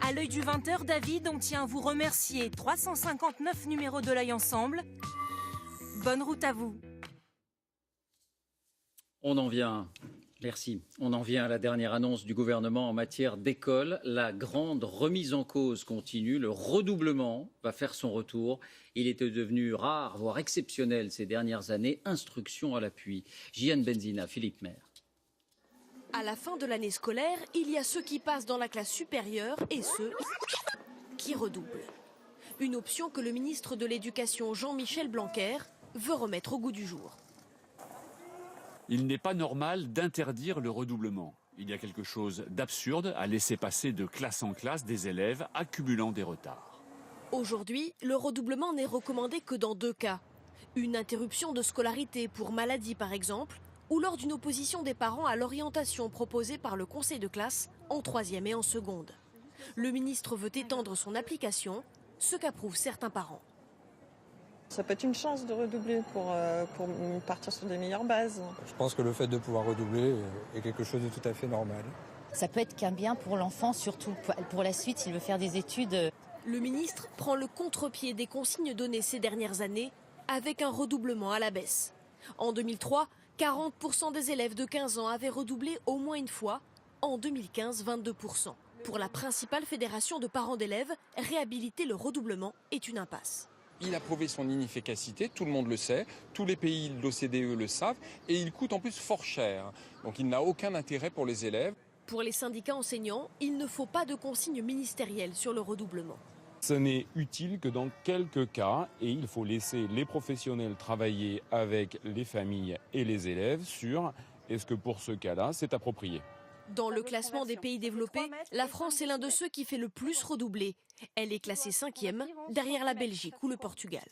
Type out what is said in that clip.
À l'œil du 20h, David, on tient à vous remercier. 359 numéros de l'œil ensemble. Bonne route à vous. On en vient, merci. On en vient à la dernière annonce du gouvernement en matière d'école. La grande remise en cause continue. Le redoublement va faire son retour. Il était devenu rare, voire exceptionnel ces dernières années. Instruction à l'appui. Jiane Benzina, Philippe Maire. À la fin de l'année scolaire, il y a ceux qui passent dans la classe supérieure et ceux qui redoublent. Une option que le ministre de l'Éducation Jean-Michel Blanquer veut remettre au goût du jour. Il n'est pas normal d'interdire le redoublement. Il y a quelque chose d'absurde à laisser passer de classe en classe des élèves accumulant des retards. Aujourd'hui, le redoublement n'est recommandé que dans 2 cas. Une interruption de scolarité pour maladie par exemple, ou lors d'une opposition des parents à l'orientation proposée par le conseil de classe en 3e et en seconde. Le ministre veut étendre son application, ce qu'approuvent certains parents. Ça peut être une chance de redoubler pour partir sur des meilleures bases. Je pense que le fait de pouvoir redoubler est quelque chose de tout à fait normal. Ça peut être qu'un bien pour l'enfant, surtout pour la suite, s'il veut faire des études. Le ministre prend le contre-pied des consignes données ces dernières années avec un redoublement à la baisse. En 2003, 40% des élèves de 15 ans avaient redoublé au moins une fois. En 2015, 22%. Pour la principale fédération de parents d'élèves, réhabiliter le redoublement est une impasse. Il a prouvé son inefficacité, tout le monde le sait, tous les pays de l'OCDE le savent, et il coûte en plus fort cher. Donc il n'a aucun intérêt pour les élèves. Pour les syndicats enseignants, il ne faut pas de consignes ministérielles sur le redoublement. Ce n'est utile que dans quelques cas, et il faut laisser les professionnels travailler avec les familles et les élèves sur est-ce que pour ce cas-là, c'est approprié. Dans le classement des pays développés, la France est l'un de ceux qui fait le plus redoubler. Elle est classée 5e, derrière la Belgique ou le Portugal.